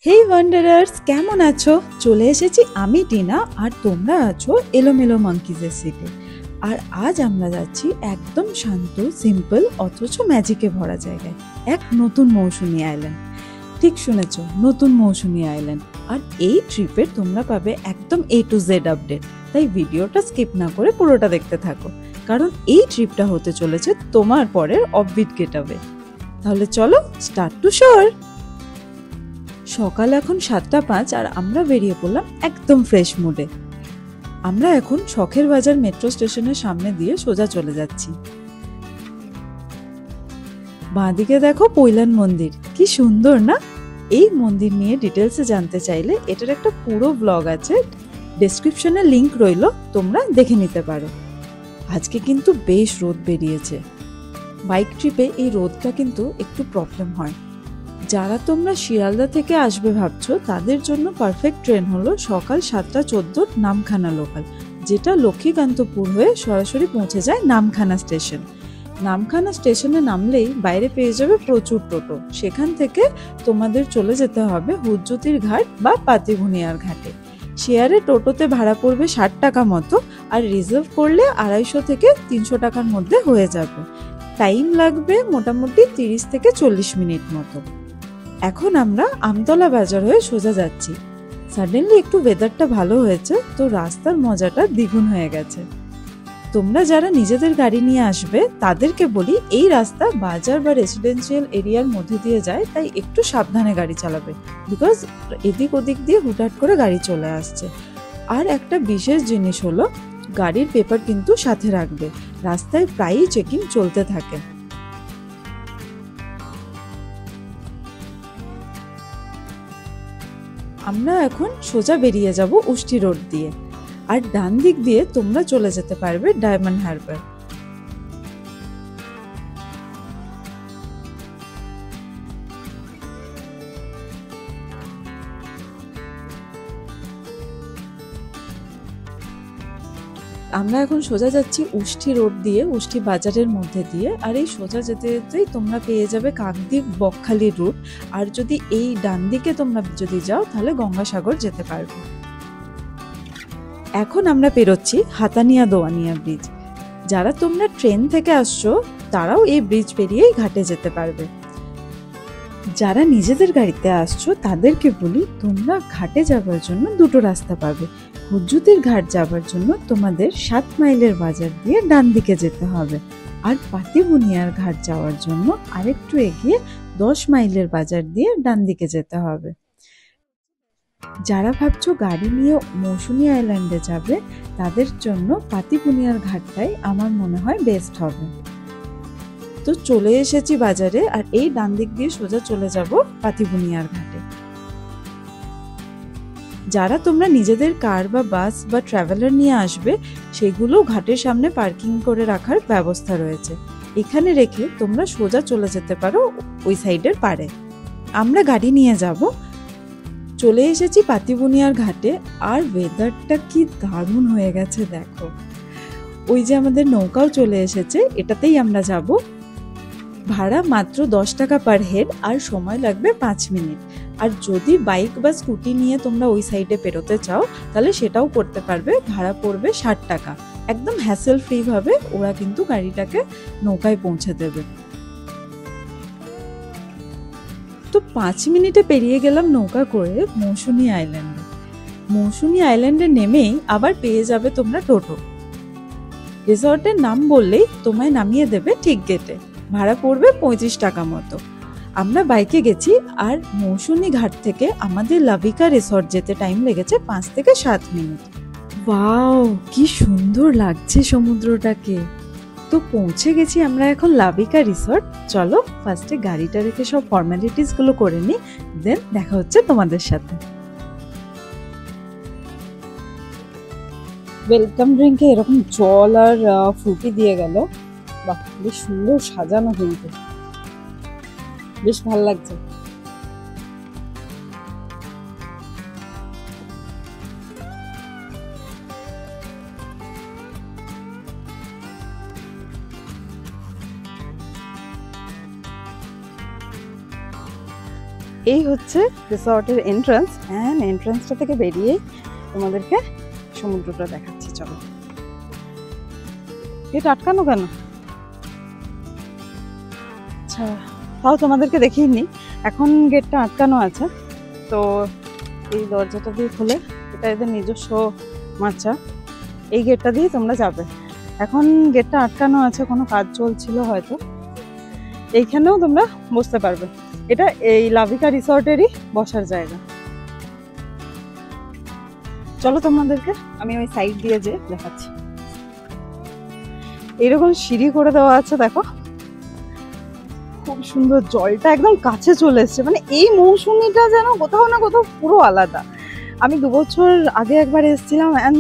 হেই Wanderers, কেমন আছো? চলে এসেছি আমি টিনা, আর তোমরা আছো এলোমেলো মাঙ্কিজের সিটে। আর আজ আমরা যাচ্ছি একদম শান্ত, সিম্পল অথচ ম্যাজিকে ভরা জায়গায়, এক নতুন মৌসুমী আইল্যান্ড। ঠিক শুনেছ, নতুন মৌসুমী আইল্যান্ড। আর এই ট্রিপে তোমরা পাবে একদম A to Z আপডেট, তাই ভিডিওটা স্কিপ না করে পুরোটা দেখতে থাকো, কারণ এই ট্রিপটা হতে চলেছে তোমার পরের অফবিট গেটআওয়ে। তাহলে চলো স্টার্ট টু শোর। সকাল এখন 7:05 আর আমরা বেরিয়ে পড়লাম একদম ফ্রেশ মুডে। আমরা এখন শখের বাজার মেট্রো স্টেশনের সামনে দিয়ে সোজা চলে যাচ্ছি। বাঁদিকে দেখো পৈলান মন্দির, কি সুন্দর না? এই মন্দির নিয়ে ডিটেলসে জানতে চাইলে এটার একটা পুরো ব্লগ আছে, ডেসক্রিপশনে লিংক রইল, তোমরা দেখে নিতে পারো। আজকে কিন্তু বেশ রোদ বেরিয়েছে। বাইক ট্রিপে এই রোদটা কিন্তু একটু প্রবলেম হয়। যারা তোমরা শিয়ালদা থেকে আসবে ভাবছো, তাদের জন্য পারফেক্ট ট্রেন হলো সকাল 7:14 নামখানা লোকাল, যেটা লক্ষ্মীকান্তপুর হয়ে সরাসরি পৌঁছে যায় নামখানা স্টেশন। নামখানা স্টেশনে নামলেই বাইরে পেয়ে যাবে প্রচুর টোটো। সেখান থেকে তোমাদের চলে যেতে হবে হুজ্জুতির ঘাট বা পাতিভুনিয়ার ঘাটে। শেয়ারে টোটোতে ভাড়া পড়বে 60 টাকা মতো, আর রিজার্ভ করলে 250 থেকে 300 টাকার মধ্যে হয়ে যাবে। টাইম লাগবে মোটামুটি 30 থেকে 40 মিনিট মতো। এখন আমরা আমতলা বাজার হয়ে সোজা যাচ্ছি। সাডেনলি একটু ওয়েদারটা ভালো হয়েছে, তো রাস্তার মজাটা দ্বিগুণ হয়ে গেছে। তোমরা যারা নিজেদের গাড়ি নিয়ে আসবে তাদেরকে বলি, এই রাস্তা বাজার বা রেসিডেন্সিয়াল এরিয়ার মধ্যে দিয়ে যায়, তাই একটু সাবধানে গাড়ি চালাবে, বিকজ এদিক ওদিক দিয়ে হুটহাট করে গাড়ি চলে আসছে। আর একটা বিশেষ জিনিস হলো, গাড়ির পেপার কিন্তু সাথে রাখবে, রাস্তায় প্রায়ই চেকিং চলতে থাকে। আমরা এখন সোজা বেরিয়ে যাব উষ্টি রোড দিয়ে, আর ডান দিক দিয়ে তোমরা চলে যেতে পারবে ডায়মন্ড হারবার। আমরা এখন সোজা যাচ্ছি উষ্টি রোড দিয়ে, উষ্টি বাজারের মধ্যে দিয়ে। আর এই সোজা যেতে যেতেই তোমরা পেয়ে যাবে কাকদ্বীপ বকখালি রুট। আর যদি এই ডান দিকে তোমরা যদি যাও, তাহলে গঙ্গাসাগর যেতে পারবে। এখন আমরা পেরোচ্ছি হাতানিয়া দোয়ানিয়া ব্রিজ। যারা তোমরা ট্রেন থেকে আসছো, তারাও এই ব্রিজ পেরিয়েই ঘাটে যেতে পারবে। যারা নিজেদের গাড়িতে আসছো, তাদেরকে বলি, তোমরা ঘাটে যাবার জন্য দুটো রাস্তা পাবে। হুজ্জুতির ঘাট যাবার জন্য তোমাদের 7 মাইলের বাজার দিয়ে ডান দিকে যেতে হবে, আর পাতিবুনিয়ার ঘাট যাওয়ার জন্য আরেকটু এগিয়ে 10 মাইলের বাজার দিয়ে ডান দিকে যেতে হবে। যারা ভাবছো গাড়ি নিয়ে মৌসুমী আইল্যান্ডে যাবে, তাদের জন্য পাতিবুনিয়ার ঘাটটাই আমার মনে হয় বেস্ট হবে। তো চলে এসেছি বাজারে, আর এই ডান দিক দিয়ে সোজা চলে যাব পাতিবুনিয়ার ঘাটে। যারা তোমরা নিজেদের কার বা বাস বা ট্রাভেলার নিয়ে আসবে, সেগুলো ঘাটের সামনে পার্কিং করে রাখার ব্যবস্থা রয়েছে। এখানে রেখে তোমরা সোজা চলে যেতে পারো ওই সাইডের পাড়ে। আমরা গাড়ি নিয়ে যাব। চলে এসেছি পাতিবুনিয়ার ঘাটে, আর ওয়েদারটা কি দারুণ হয়ে গেছে দেখো। ওই যে আমাদের নৌকাও চলে এসেছে, এটাতেই আমরা যাব। ভাড়া মাত্র 10 টাকা পার হেড, আর সময় লাগবে 5 মিনিট। আর যদি বাইক বা স্কুটি নিয়ে তোমরা ওই সাইডে পেরোতে চাও, তাহলে সেটাও করতে পারবে, ভাড়া পড়বে 60 টাকা। একদম হ্যাসেল ফ্রি ভাবে ওরা কিন্তু গাড়িটাকে নৌকায় পৌঁছে দেবে। তো 5 মিনিটে পেরিয়ে গেলাম নৌকা করে মৌসুমী আইল্যান্ডে। মৌসুমী আইল্যান্ডে নেমেই আবার পেয়ে যাবে তোমরা টোটো। রিসর্টের নাম বললেই তোমায় নামিয়ে দেবে ঠিক গেটে। ভাড়া পড়বে 35 টাকা মতো। আমরা বাইকে গেছি, আর মৌসুমী ঘাট থেকে আমাদের লাভিকা রিসর্ট যেতে টাইম লেগেছে 5 থেকে 7 মিনিট। ওয়াও, কি সুন্দর লাগছে সমুদ্রটাকে। তো পৌঁছে গেছি আমরা এখন লাভিকা রিসর্ট। চলো ফার্স্টে গাড়িটা রেখে সব ফর্মালিটিস গুলো করে নিই, দেন দেখা হচ্ছে তোমাদের সাথে। ওয়েলকাম ড্রিঙ্কে এরকম জল আর ফ্রুটি দিয়ে গেল। বাহ, বেশ সুন্দর সাজানো, কিন্তু বেশ ভালো লাগছে। এই হচ্ছে রিসর্টের এন্ট্রান্স, অ্যান্ড এন্ট্রান্সটা থেকে বেরিয়েই তোমাদেরকে সমুদ্রটা দেখাচ্ছি। চলো। এটা আটকানো কেন? আচ্ছা, তাও তোমাদেরকে দেখিয়ে নি। এখন গেটটা আটকানো আছে, তো এই দরজাটা দিয়ে খুলে, এটা এদের নিজস্ব মাচা, এই গেটটা দিয়ে তোমরা যাবে। এখন গেটটা আটকানো আছে, কোনো কাজ চলছিল হয়তো। এইখানেও তোমরা বসতে পারবে। এটা এই লাভিকা রিসর্টেরই বসার জায়গা। চলো তোমাদেরকে আমি ওই সাইড দিয়ে যে দেখাচ্ছি। এইরকম সিঁড়ি করে দেওয়া আছে, দেখো খুব সুন্দর। জলটা একদম কাছে চলে এসছে, মানে এই মৌসুমিটা যেন কোথাও না কোথাও পুরো আলাদা। আমি 2 বছর আগে একবার এসেছিলাম, অ্যান্ড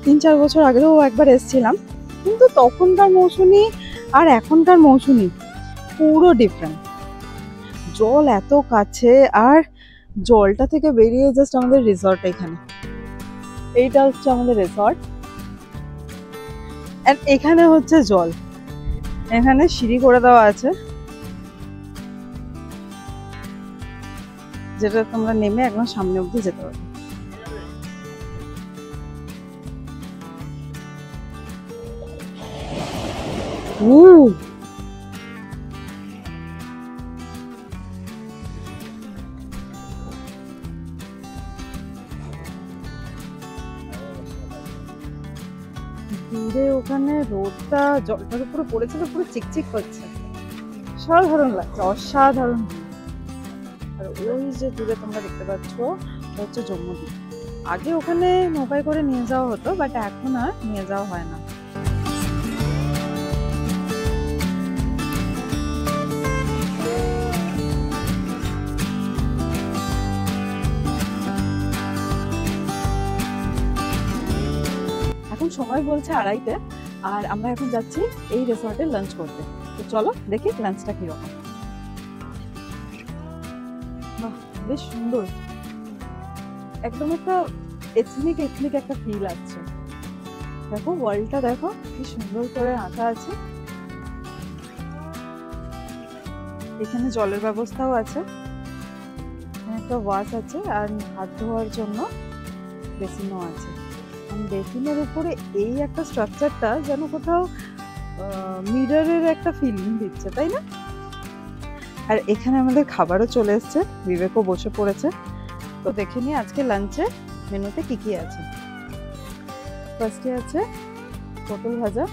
3-4 বছর আগেও একবার এসেছিলাম, কিন্তু তখনকার মৌসুমি আর এখনকার মৌসুমি পুরো ডিফারেন্ট। জল এত কাছে, আর জলটা থেকে বেরিয়ে জাস্ট আমাদের রিসর্ট। এখানে এইটা হচ্ছে আমাদের রিসর্ট, আর এখানে হচ্ছে জল। এখানে সিঁড়ি করে দেওয়া আছে, যেটা তোমরা নেমে একদম সামনে অবধি যেতে পারবে। দূরে ওখানে রোদটা জলটার উপরে পড়েছে, তো পুরো চিকচিক করছে, অসাধারণ লাগছে, অসাধারণ। আর ওই যে দূরে তোমরা দেখতে পাচ্ছ, হচ্ছে জম্মুদ্বীপ। আগে ওখানে নৌকায় করে নিয়ে যাওয়া হতো, বাট এখন আর নিয়ে যাওয়া হয় না। এখন সময় বলছে 2:30, আর আমরা এখন যাচ্ছি এই রিসর্টে লাঞ্চ করতে। তো চলো দেখি লাঞ্চটা কিরকম। বাহ, বেশ সুন্দর, একদম একটা এথনিক একটা ফিল আসছে। দেখো ওয়ালটা দেখো কি সুন্দর করে আঁকা আছে। এখানে জলের ব্যবস্থাও আছে, একটা ওয়াশ আছে, আর হাত ধোয়ার জন্য বেসিনও আছে। বেসিনের উপরে এই একটা স্ট্রাকচারটা যেন কোথাও মিররের একটা ফিলিং দিচ্ছে, তাই না? আর এখানে আমাদের খাবারও চলে এসছে, বিবেকও বসে পড়েছে। তো দেখে নিই আজকে লাঞ্চে মেনুতে কি কি আছে। ফার্স্টে আছে পটল ভাজা,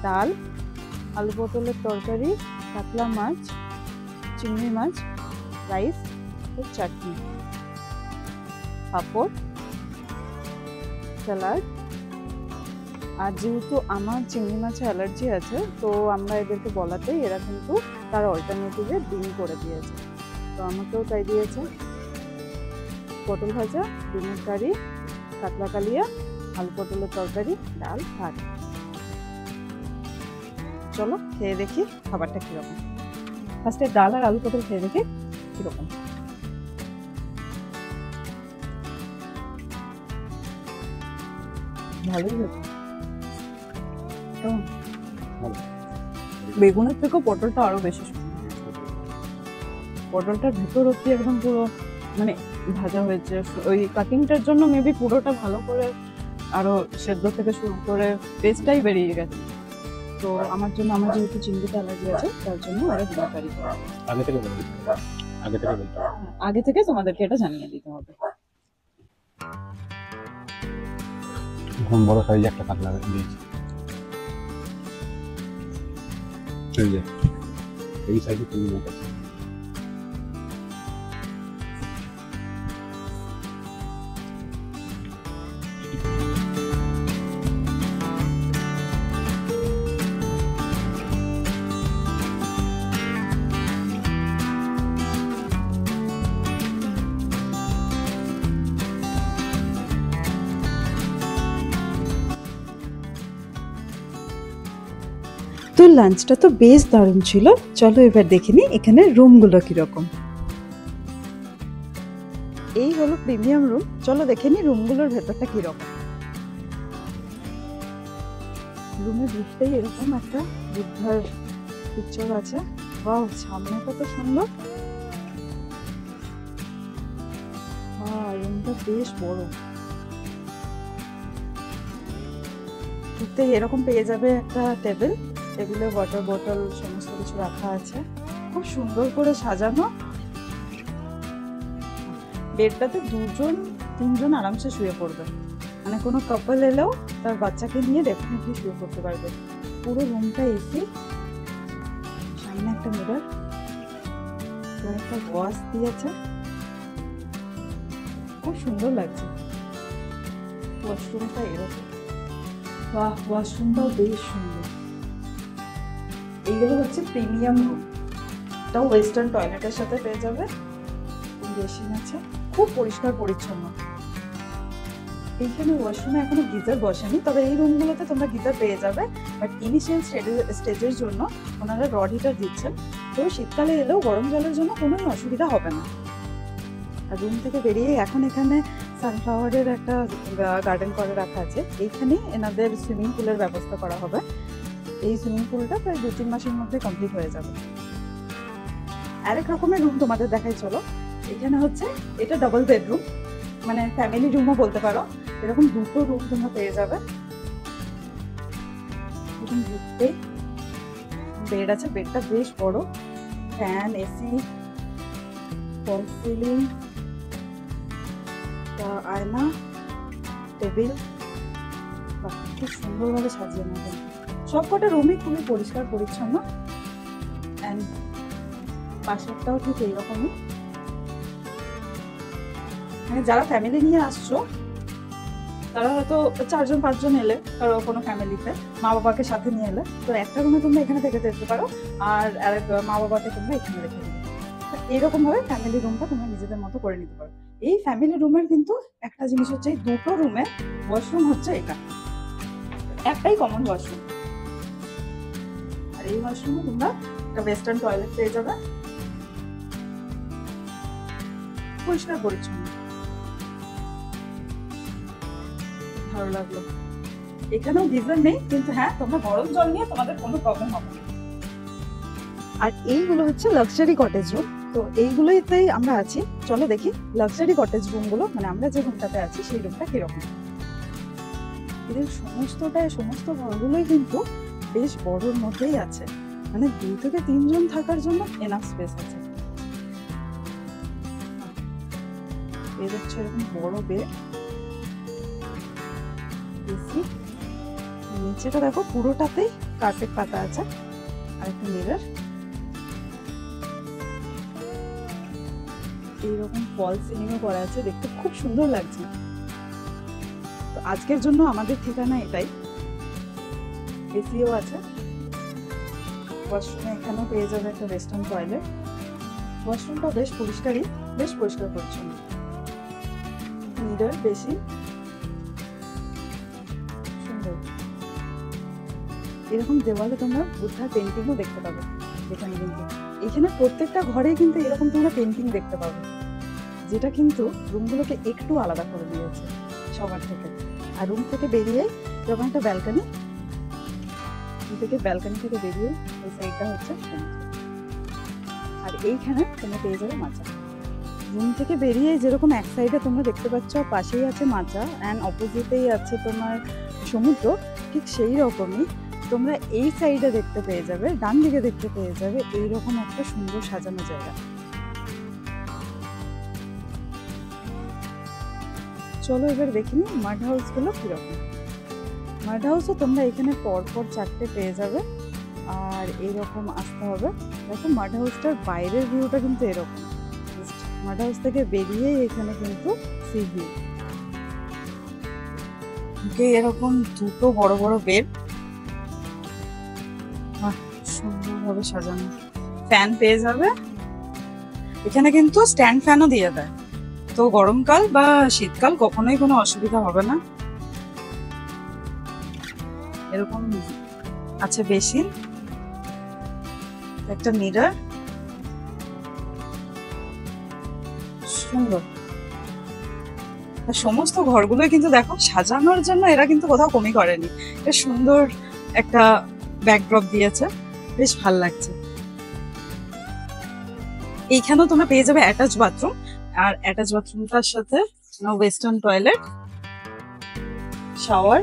ডাল, আলু পটলের তরকারি, কাতলা মাছ, চিংড়ি মাছ, রাইস, চাটনি, পাঁপড়, স্যালাড। আর যেহেতু আমার চিংড়ি মাছে অ্যালার্জি আছে, তো আমরা এদেরকে বলাতেই এরা কিন্তু তার অল্টারনেটিভে ডিম করে দিয়েছে, তো আমাকেও তাই দিয়েছে। পটল ভাজা, ডিমের কারি, কাতলা কালিয়া, আলু পটলের তরকারি, ডাল, ভাত। চলো খেয়ে দেখি খাবারটা কিরকম। ফার্স্টে ডাল আর আলু পটল খেয়ে দেখি কিরকম। ভালোই হয়েছে। বেগুনের থেকেও পটলটা আরো বেশি সুন্দর। পটলটার ভেতর অব্দি একদম পুরো মানে ভাজা হয়েছে। ওই কাটিংটার জন্য মেবি পুরোটা ভালো করে আরো সেদ্ধ থেকে শুরু করে পেস্টটাই বেরিয়ে গেছে। তো আমার জন্য, আমার যেহেতু চিংড়িতে অ্যালার্জি আছে, তার জন্য আরো দরকারি। আগে থেকে তোমাদেরকে এটা জানিয়ে দিতে হবে। বড় সাইজ একটা কাতলা দিয়েছি, এই সাইজে 3 মিনিট আছে। তো লাঞ্চটা তো বেশ দারুণ ছিল। চলো এবার দেখে নিই এখানে রুমগুলো কিরকম। এই হলো প্রিমিয়াম রুম। চলো দেখে নিই রুমগুলোর ভেতরটা কিরকম। রুমে ঢুকতেই এরকম একটা বুদ্ধার পিকচার আছে। বাহ, সামনেটা তো সুন্দর। রুমটা বেশ বড়। ঢুকতেই এরকম পেয়ে যাবে একটা টেবিলে ওয়াটার বোতল সমস্ত কিছু রাখা আছে, খুব সুন্দর করে সাজানো। বেডটাতে 2-3জন আরামসে শুয়ে পড়বে, মানে কোনো কাপল এলেও তার বাচ্চাকে নিয়ে ডেফিনেটলি শুয়ে পড়তে পারবে। পুরো রুমটা এসি, সামনে একটা মিরর, একটা ওয়াশ দিয়েছে, খুব সুন্দর লাগছে। ওয়াশরুমটা এরকম, বাহ, ওয়াশরুমটাও বেশ সুন্দর। এইগুলো হচ্ছে প্রিমিয়াম রুম, এটাও ওয়েস্টার্ন টয়লেটের সাথে পেয়ে যাবে। বেসিন আছে, খুব পরিষ্কার পরিচ্ছন্ন। এইখানে ওয়াশরুমে এখনো গিজার বসেনি, তবে এই রুমগুলোতে তোমরা গিজার পেয়ে যাবে। বাট ইনিশিয়াল স্টেজের জন্য ওনারা রড হিটার দিচ্ছেন, তো শীতকালে এলেও গরম জলের জন্য কোনো অসুবিধা হবে না। আর রুম থেকে বেরিয়ে এখন এখানে সানফ্লাওয়ারের একটা গার্ডেন করে রাখা আছে, এইখানে এনাদের সুইমিং পুলের ব্যবস্থা করা হবে। এই সুইমিং পুলটা প্রায় 2-3 মাসের মধ্যে কমপ্লিট হয়ে যাবে। আরেক রকমের রুম তোমাদের দেখাই চলো। এখানে হচ্ছে এটা ডাবল বেডরুম, মানে ফ্যামিলি রুমও বলতে পারো। এরকম 2টো রুম তোমরা পেয়ে যাবে। এরকম ঢুকতেই বেড আছে, বেডটা বেশ বড়, ফ্যান, এসি, ফল সিলিং, আয়না, টেবিল, খুব সুন্দরভাবে সাজিয়ে নেবেন। সবকটা রুমই খুবই পরিষ্কার পরিচ্ছন্ন। অ্যান্ড পাশেরটাও ঠিক এইরকমই। মানে যারা ফ্যামিলি নিয়ে আসছো তারা হয়তো 4-5জন এলে, কারো কোনো ফ্যামিলিতে মা বাবাকে সাথে নিয়ে এলে, তো একটা রুমে তোমরা এখানে থেকে যেতে পারো, আর আরেক মা বাবাকে তোমরা এখানে রেখে দিবে। এইরকম ভাবে ফ্যামিলি রুমটা তোমরা নিজেদের মতো করে নিতে পারো। এই ফ্যামিলি রুমের কিন্তু একটা জিনিস হচ্ছে, এই 2টো রুমে ওয়াশরুম হচ্ছে এটা, একটাই কমন ওয়াশরুম। আর এই ওয়াশরুমে তোমরা একটা ওয়েস্টার্ন টয়লেট পেয়ে যাবে, পরিষ্কার পরিচ্ছন্ন, ভালো লাগলো। এখানেও গিজার নেই, কিন্তু হ্যাঁ, তোমরা গরম জল নিয়ে তোমাদের কোনো প্রবলেম হবে না। আর এইগুলো হচ্ছে লাক্সারি কটেজ রুম, তো এইগুলোতেই আমরা আছি। চলো দেখি লাক্সারি কটেজ রুম গুলো, মানে আমরা যে রুমটাতে আছি সেই রুমটা কিরকম। এদের সমস্ত ঘরগুলোই কিন্তু বেশ বড়োর মধ্যেই আছে, মানে 2 থেকে 3জন থাকার জন্য এনাফ স্পেস আছে। এই হচ্ছে এরকম বড় বেড, এসি, নিচেটা দেখো পুরোটাতেই কার্পেট পাতা আছে, আর একটা মিরর। এইরকম ফল সিলিংও করা আছে, দেখতে খুব সুন্দর লাগছে। তো আজকের জন্য আমাদের ঠিকানা এটাই। এসিও আছে, ওয়াশরুমে এখানেও পেয়ে যাবে একটা ওয়েস্টার্ন টয়লেট। ওয়াশরুমটা বেশ পরিষ্কার পরিচ্ছন্ন। মিরর, বেসিন, সুন্দর। এরকম দেওয়ালে তোমরা বুদ্ধার পেন্টিংও দেখতে পাবে এখানে। কিন্তু এখানে প্রত্যেকটা ঘরে কিন্তু এরকম তোমরা পেন্টিং দেখতে পাবে, যেটা কিন্তু রুমগুলোকে একটু আলাদা করে দিয়েছে সবার থেকে। আর রুম থেকে বেরিয়ে যখন একটা ব্যালকনি থেকে বেরিয়ে ওই সাইডটা হচ্ছে সমুদ্র, আর এইখানে তোমরা পেয়ে যাবে মাচা। রুম থেকে বেরিয়ে যেরকম এক সাইডে তোমরা দেখতে পাচ্ছ পাশেই আছে মাচা, অ্যান্ড অপোজিটেই আছে তোমার সমুদ্র, ঠিক সেই রকমই তোমরা এই সাইডে দেখতে পেয়ে যাবে, ডান দিকে দেখতে পেয়ে যাবে এইরকম একটা সুন্দর সাজানো জায়গা। চলো এবার দেখিনি মাড হাউস গুলো কিরকম। মাড হাউসও তোমরা এখানে পরপর 4টে পেয়ে যাবে, আর এইরকম আসতে হবে। দেখো মাড হাউসটার বাইরের ভিউটা কিন্তু এরকম, মাড হাউস থেকে বেরিয়ে এখানে কিন্তু সি ভিউ। এরকম 2টো বড় বড় বেড, সুন্দরভাবে সাজানো। ফ্যান পেয়ে যাবে এখানে, কিন্তু স্ট্যান্ড ফ্যানও দিয়ে দেয়, তো গরমকাল বা শীতকাল কখনোই কোনো অসুবিধা হবে না। এরকম আছে বেসিন, একটা মিরর, সুন্দর। সমস্ত ঘরগুলো কিন্তু দেখো সাজানোর জন্য এরা কিন্তু কোথাও কমই করেনি, এটা সুন্দর একটা ব্যাকড্রপ দিয়েছে, বেশ ভাল লাগছে। এইখানেও তোমরা পেয়ে যাবে অ্যাটাচ বাথরুম, আর অ্যাটাচ বাথরুমটার সাথে ওয়েস্টার্ন টয়লেট, শাওয়ার,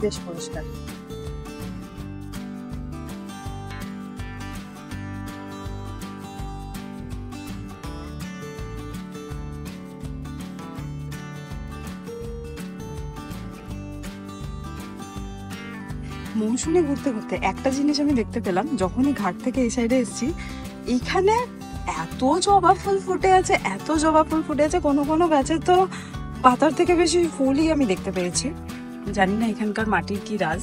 বেশ পরিষ্কার। মৌসুমে ঘুরতে ঘুরতে একটা জিনিস আমি দেখতে পেলাম, যখনই ঘাট থেকে এই সাইডে এসেছি, এইখানে এত জবা ফুল ফুটে আছে, এত জবা ফুল ফুটে আছে, কোনো কোনো গাছে তো পাতার থেকে বেশি ফুলই আমি দেখতে পেয়েছি। জানি না এখানকার মাটির কি রাজ।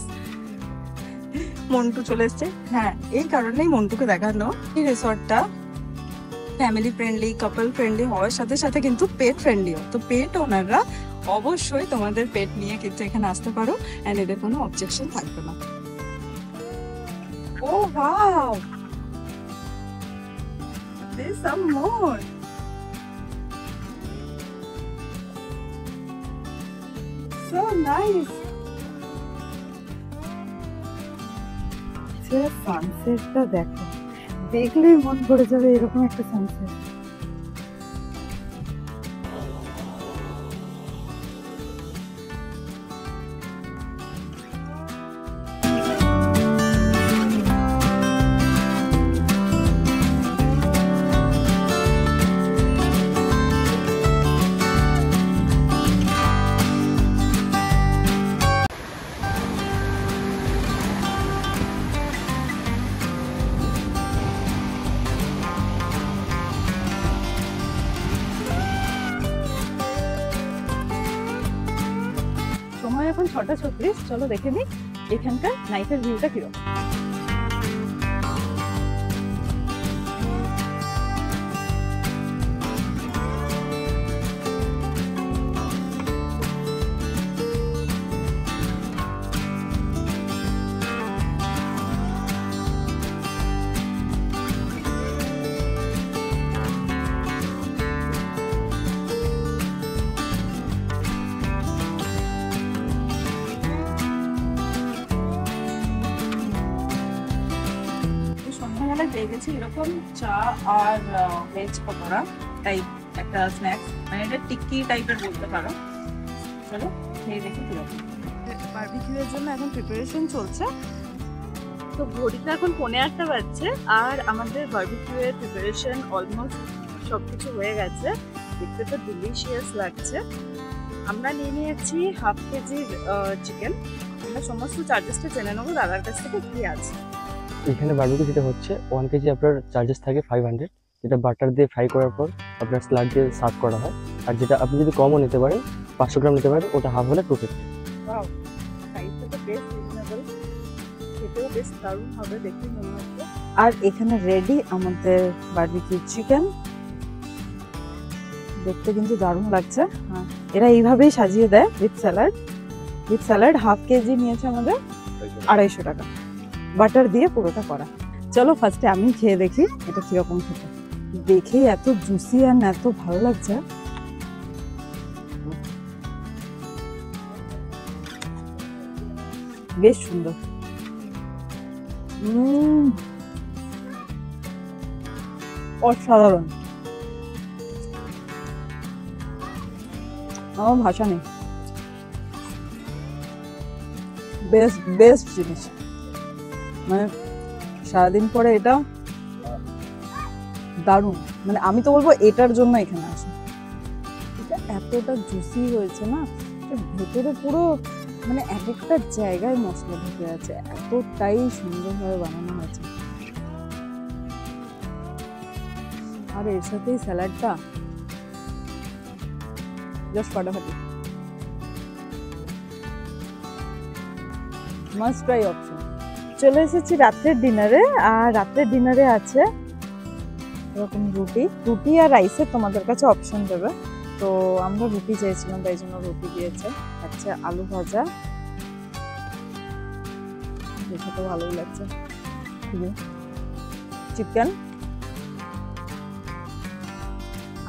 মন্টু চলে এসছে, হ্যাঁ এই কারণেই মন্টুকে দেখানো। এই রিসর্টটা ফ্যামিলি ফ্রেন্ডলি, কাপল ফ্রেন্ডলি হওয়ার সাথে সাথে কিন্তু পেট ফ্রেন্ডলিও। তো পেট ওনাররা অবশ্যই তোমাদের পেট নিয়ে কিন্তু এখানে আসতে পারো, এন্ড এদের কোনো অবজেকশন থাকবে না। Oh wow, there's some more. So nice. সানসেটটা দেখো, দেখলেই মন ভরে যাবে এরকম একটা সানসেট। সময় এখন 6:36, চলো দেখে নিই এখানকার নাইটের ভিউটা কিরকম। পেয়ে গেছি এরকম চা আর ভেজ পকোড়া টাইপ একটা স্ন্যাক্স, মানে এটা টিক্কি টাইপের বলতে পারো। চলো খেয়ে দেখি কিরকম। বারবিকিউয়ের জন্য এখন প্রিপারেশন চলছে। তো ঘড়িতে এখন 8:45 বাজছে, আর আমাদের বারবিকিউয়ের প্রিপারেশন অলমোস্ট সবকিছু হয়ে গেছে। দেখতে তো ডিলিশিয়াস লাগছে। আমরা নিয়ে নিয়েছি 1/2 কেজির চিকেন। আমরা সমস্ত চার্জেসটা জেনে নেবো দাদার কাছ থেকে কি আছে। এখানে বারবিকিউ যেটা হচ্ছে 1 কেজি আপনার চার্জেস থাকে 500, যেটা বাটার দিয়ে ফ্রাই করার পর আপনার স্লাড দিয়ে সার্ভ করা হয়। আর যেটা আপনি যদি কমও নিতে পারেন, 500 গ্রাম নিতে পারেন, ওটা হাফ হলে 250। ওয়াও, প্রাইসটা তো বেশ রিজনেবল, খেতেও বেশ দারুণ হবে দেখে মনে হচ্ছে। আর এখানে রেডি আমাদের বারবিকিউ চিকেন, দেখতে কিন্তু দারুণ লাগছে। হ্যাঁ, এরা এইভাবেই সাজিয়ে দেয় উইথ স্যালাড। 1/2 কেজি নিয়েছে আমাদের 250 টাকা, বাটার দিয়ে পুরোটা করা। চলো ফার্স্টে আমি খেয়ে দেখি এটা কিরকম খেতে। দেখেই এত জুসি আর এত ভালো লাগছে। বেশ সুন্দর। অসাধারণ, আমার ভাষা নেই। বেস্ট জিনিস, মানে সারাদিন পরে এটা দারুণ। মানে আমি তো বলবো এটার জন্য এখানে আসি। এটা এতটা জুসি হয়েছে না, ভেতরে পুরো মানে এক একটা জায়গায় মশলা ঢুকে আছে, এতটাই সুন্দরভাবে বানানো হয়েছে। আর এর সাথেই স্যালাডটা জাস্ট ফাটাফাটি, মাস্ট ট্রাই অপশন। চলে এসেছি রাত্রের ডিনারে, আর রাত্রের ডিনারে আছে এরকম রুটি আর রাইসের তোমাদের কাছে অপশন দেবে। তো আমরা রুটি চেয়েছিলাম, তাই জন্য রুটি দিয়েছে। আছে আলু ভাজা, দেখে তো ভালোই লাগছে, চিকেন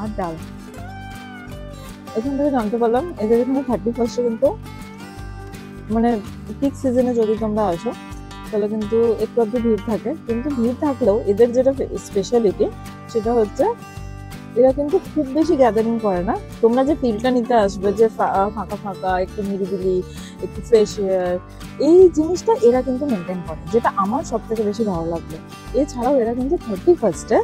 আর ডাল। এখান থেকে জানতে পারলাম এদের এখানে 31 কিন্তু মানে পিক সিজনে যদি তোমরা আসো তাহলে কিন্তু একটু আধটু ভিড় থাকে, কিন্তু ভিড় থাকলেও এদের যেটা স্পেশালিটি সেটা হচ্ছে এরা কিন্তু খুব বেশি গ্যাদারিং করে না। তোমরা যে ফিলটা নিতে আসবে যে ফাঁকা ফাঁকা একটু নিরিবিলি একটু ফ্রেশ এয়ার, এই জিনিসটা এরা কিন্তু মেনটেন করে, যেটা আমার সব থেকে বেশি ভালো লাগলো। এছাড়াও এরা কিন্তু 31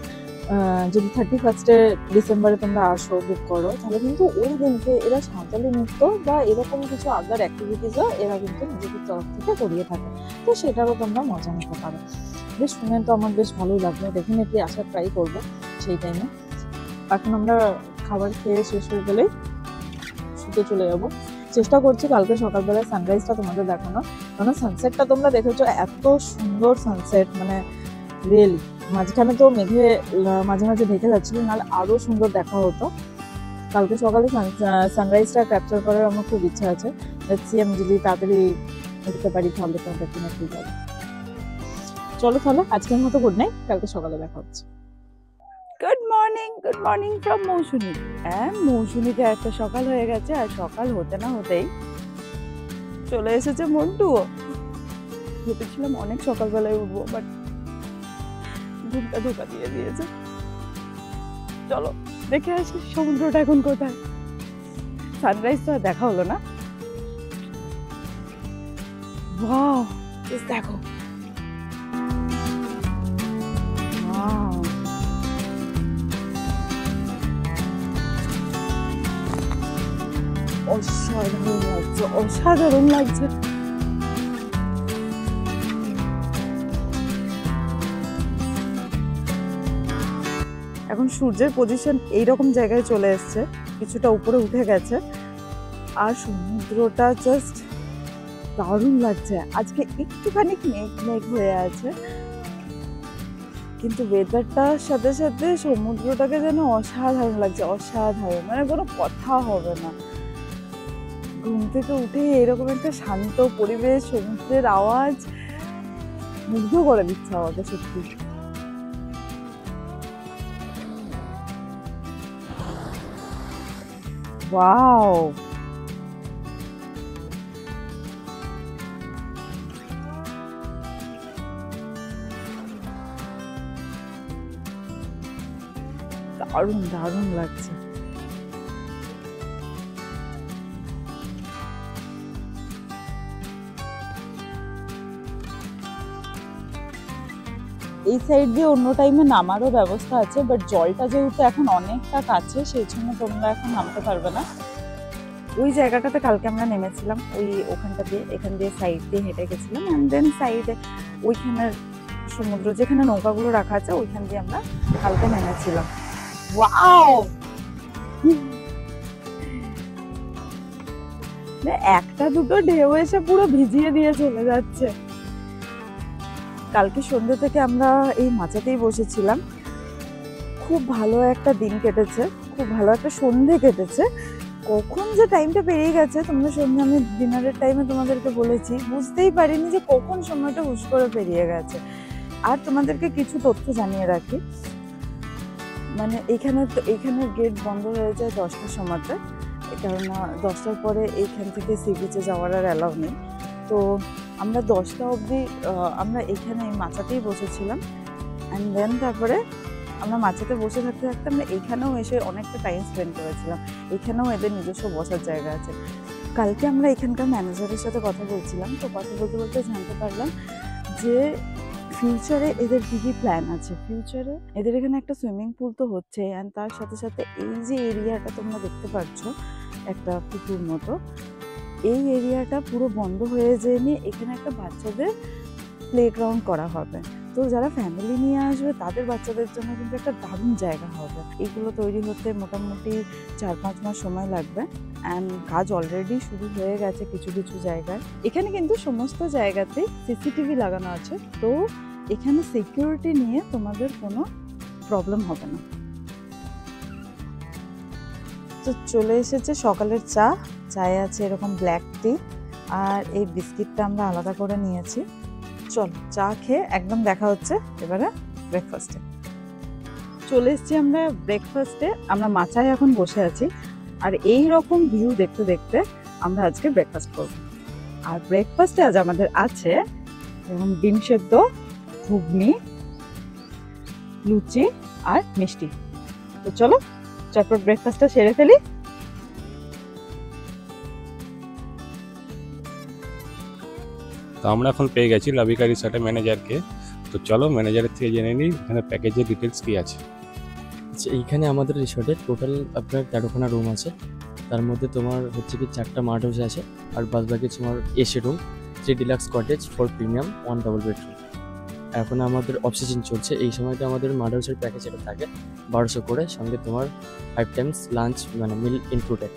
যদি 31 ডিসেম্বরে তোমরা আসো বুক করো, তাহলে কিন্তু ওই দিনকে এরা সাঁওতালি নৃত্য বা এরকম কিছু আদার অ্যাক্টিভিটিসও এরা কিন্তু নিজেদের তরফ থেকে করিয়ে থাকে। তো সেটারও তোমরা মজা নিতে পারো। বেশ শুনে তো আমার বেশ ভালোই লাগলো, ডেফিনেটলি আসার ট্রাই করবো সেই টাইমে। এখন আমরা খাবার খেয়ে শেষ হয়ে গেলেই শুতে চলে যাবো। চেষ্টা করছি কালকে সকালবেলা সানরাইজটা তোমাদের দেখানো, কারণ সানসেটটা তোমরা দেখেছো এত সুন্দর সানসেট, মানে রিয়েলি। মাঝখানে তো মেঘে মাঝে মাঝে ঢেকে যাচ্ছিল, নাহলে আরো সুন্দর দেখা হতো। কালকে সকালে সানরাইজটা ক্যাপচার করার আমার খুব ইচ্ছা আছে। দেখছি আমি যদি তাড়াতাড়ি উঠতে পারি তাহলে তো ডেফিনেটলি যাবো। চলো তাহলে আজকের মতো গুড নাইট, কালকে সকালে দেখা হচ্ছে। গুড মর্নিং ফ্রম মৌসুমী। হ্যাঁ, মৌসুমীতে একটা সকাল হয়ে গেছে, আর সকাল হতে না হতেই চলে এসেছে মন্টুও। ভেবেছিলাম অনেক সকালবেলায় উঠবো, বাট ঘুমটা ধোকা দিয়ে দিয়েছে। চলো দেখে আসি সমুদ্রটা এখন কোথায়। সানরাইজ তো আর দেখা হলো না। ওয়াও, দেখো অসাধারণ লাগছে, অসাধারণ লাগছে। এখন সূর্যের পজিশন এইরকম জায়গায় চলে এসছে, কিছুটা উপরে উঠে গেছে, আর সমুদ্রটা জাস্ট দারুণ লাগছে। আজকে একটুখানি মেঘ মেঘ হয়ে আছে, কিন্তু ওয়েদারটার সাথে সাথে সমুদ্রটাকে যেন অসাধারণ লাগছে, অসাধারণ, মানে কোনো কথা হবে না। ঘুম থেকে উঠে এরকম একটা শান্ত পরিবেশ, সমুদ্রের আওয়াজ মুগ্ধ করে দিচ্ছে আমাকে সত্যি। ওয়াও, দারুণ দারুণ লাগছে। এই সাইড দিয়ে অন্য টাইমে নামারও ব্যবস্থা আছে, বাট জলটা যেহেতু এখন অনেকটা কাছে, সেই জন্য তোমরা এখন নামতে পারবে না। ওই জায়গাটাতে কালকে আমরা নেমেছিলাম, ওখানটা দিয়ে এখান দিয়ে সাইড দিয়ে হেঁটে গেছিলাম, অ্যান্ড দেন সাইডে ওইখানের সমুদ্র যেখানে নৌকাগুলো রাখা আছে ওইখান দিয়ে আমরা কালকে নেমেছিলাম। ওয়াও, একটা দুটো ঢেউ এসে পুরো ভিজিয়ে দিয়ে চলে যাচ্ছে। কালকে সন্ধ্যে থেকে আমরা এই মাচাতেই বসেছিলাম, খুব ভালো একটা দিন কেটেছে, খুব ভালো একটা সন্ধে কেটেছে। কখন যে টাইমটা পেরিয়ে গেছে, তোমরা সন্ধ্যে আমি ডিনারের টাইমে তোমাদেরকে বলেছি, বুঝতেই পারিনি যে কখন সময়টা হুশ করে পেরিয়ে গেছে। আর তোমাদেরকে কিছু তথ্য জানিয়ে রাখি, মানে এইখানের গেট বন্ধ হয়ে যায় 10টার সময়তে, কারণ 10টার পরে এইখান থেকে সি বিচে যাওয়ার আর অ্যালাউ নেই। তো আমরা 10টা অবধি আমরা এখানে এই মাচাতেই বসেছিলাম, অ্যান্ড দেন তারপরে আমরা মাচাতে বসে থাকতে থাকতে আমরা এইখানেও এসে অনেকটা টাইম স্পেন্ড করেছিলাম। এখানেও এদের নিজস্ব বসার জায়গা আছে। কালকে আমরা এখানকার ম্যানেজারের সাথে কথা বলছিলাম, তো কথা বলতে বলতে জানতে পারলাম যে ফিউচারে এদের কী কী প্ল্যান আছে। ফিউচারে এদের এখানে একটা সুইমিং পুল তো হচ্ছে, অ্যান্ড তার সাথে সাথে এই যে এরিয়াটা তোমরা দেখতে পাচ্ছ একটা পুকুর মতো, এই এরিয়াটা পুরো বন্ধ হয়ে যায়নি, এখানে একটা বাচ্চাদের প্লেগ্রাউন্ড করা হবে। তো যারা ফ্যামিলি নিয়ে আসবে তাদের বাচ্চাদের জন্য কিন্তু একটা দারুণ জায়গা হবে। এগুলো তৈরি হতে মোটামুটি 4-5 মাস সময় লাগবে, অ্যান্ড কাজ অলরেডি শুরু হয়ে গেছে কিছু কিছু জায়গায়। এখানে কিন্তু সমস্ত জায়গাতেই সিসিটিভি লাগানো আছে, তো এখানে সিকিউরিটি নিয়ে তোমাদের কোনো প্রবলেম হবে না। তো চলে এসেছে সকালের চা, চায়ে আছে এরকম ব্ল্যাক টি, আর এই বিস্কিটটা আমরা আলাদা করে নিয়েছি। চলো চা খেয়ে একদম দেখা হচ্ছে এবারে ব্রেকফাস্টে। চলে এসেছি আমরা ব্রেকফাস্টে, আমরা মাচায় এখন বসে আছি, আর এই রকম ভিউ দেখতে দেখতে আমরা আজকে ব্রেকফাস্ট করব। আর ব্রেকফাস্টে আজ আমাদের আছে এবং ডিম সেদ্ধ, ঘুগনি, লুচি আর মিষ্টি। তো চলো চটপট ব্রেকফাস্টটা সেরে ফেলি। তো আমরা এখন পেয়ে গেছি লাভিকা রিসর্টের ম্যানেজারকে। তো চলো ম্যানেজারের থেকে জেনে নিই এখানে প্যাকেজের ডিটেলস কি আছে। আচ্ছা, এইখানে আমাদের রিসর্টে টোটাল আপনার 13খানা রুম আছে। তার মধ্যে তোমার হচ্ছে কি 4টা মাড হাউস আছে, আর বাদ বাকি তোমার AC room, 3 deluxe cottage, 4 premium, 1 double bedroom. এখন আমাদের অফ সিজন চলছে, এই সময়টা আমাদের মাড হাউসের প্যাকেজ এটা থাকে 1200 করে, সঙ্গে তোমার 5 টাইমস লাঞ্চ মানে মিল ইনক্লুডেড।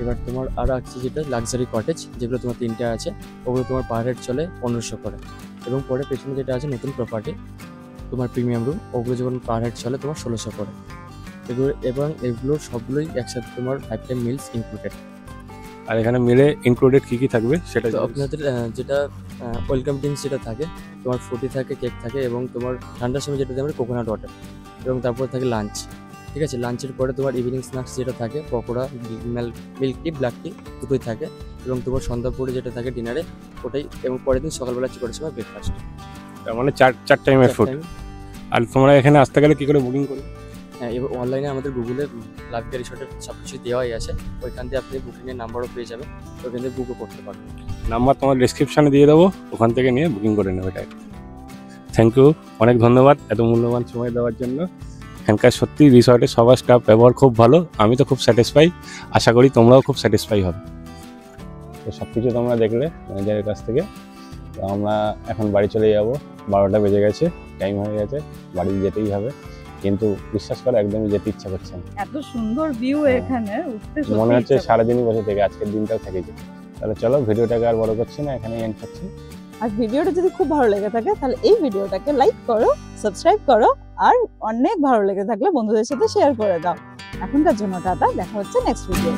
এবার তোমার আর আছে যেটা লাক্সারি কটেজ, যেগুলো তোমার 3টে আছে, ওগুলো তোমার পার হেড চলে 1500 করে। এবং পরে পেছনে যেটা আছে নতুন প্রপার্টি তোমার প্রিমিয়াম রুম, ওগুলো যখন পার হেড চলে তোমার 1600 করে। এগুলো এবং এগুলোর সবগুলোই একসাথে তোমার 5 টাইম মিলস ইনক্লুডেড। আর এখানে মিলে ইনক্লুডেড কি কি থাকবে সেটা তো আপনাদের যেটা ওয়েলকাম ড্রিঙ্কস যেটা থাকে তোমার ফুটি থাকে, কেক থাকে, এবং তোমার ঠান্ডার সময় যেটা দেবে কোকোনাট ওয়াটার, এবং তারপর থাকে লাঞ্চ। ঠিক আছে, লাঞ্চের পরে তোমার ইভিনিং স্ন্যাক্স যেটা থাকে পকোড়া, মিল্ক টি, ব্ল্যাক টি দুটোই থাকে, এবং তোমার সন্ধ্যা পরে যেটা থাকে ডিনারে ওটাই, এবং পরের দিন সকালবেলা 4টার সময় ব্রেকফাস্ট। তার মানে চার টাইমের ফুড। আর তোমরা এখানে আসতে গেলে কি করে বুকিং করবে? হ্যাঁ, এবার অনলাইনে আমাদের গুগলে লাভিকা রিসর্টের সব কিছু দেওয়াই আছে, ওইখান থেকে আপনি বুকিংয়ের নাম্বারও পেয়ে যাবেন, ওইখান থেকে বুকও করতে পারবেন। নাম্বার তোমার ডিসক্রিপশানে দিয়ে দেবো, ওখান থেকে নিয়ে বুকিং করে নেবে। এটাই থ্যাংক ইউ, অনেক ধন্যবাদ এত মূল্যবান সময় দেওয়ার জন্য। এখানকার সত্যি রিসর্টের সবার স্টাফ ব্যবহার খুব ভালো, আমি তো খুব স্যাটিসফাই, আশা করি তোমরাও খুব স্যাটিসফাই হবে। তো সব কিছু তোমরা দেখলে ম্যানেজারের কাছ থেকে। তো আমরা এখন বাড়ি চলে যাব, 12টা বেজে গেছে, টাইম হয়ে গেছে, বাড়ি যেতেই হবে। কিন্তু বিশ্বাস করো একদমই যেতে ইচ্ছা করছে না। এত সুন্দর ভিউ এখানে, উঠতে মনে হচ্ছে সারাদিনই বসে থেকে আজকের দিনটাও থেকে যায়। তাহলে চলো ভিডিওটাকে আর বড় করছি না, এখানেই এন্ড করছি। আর ভিডিওটা যদি খুব ভালো লেগে থাকে তাহলে এই ভিডিওটাকে লাইক করো, সাবস্ক্রাইব করো, আর অনেক ভালো লেগে থাকলে বন্ধুদের সাথে শেয়ার করে দাও। এখনকার জন্য টাটা, দেখা হচ্ছে নেক্সট ভিডিও।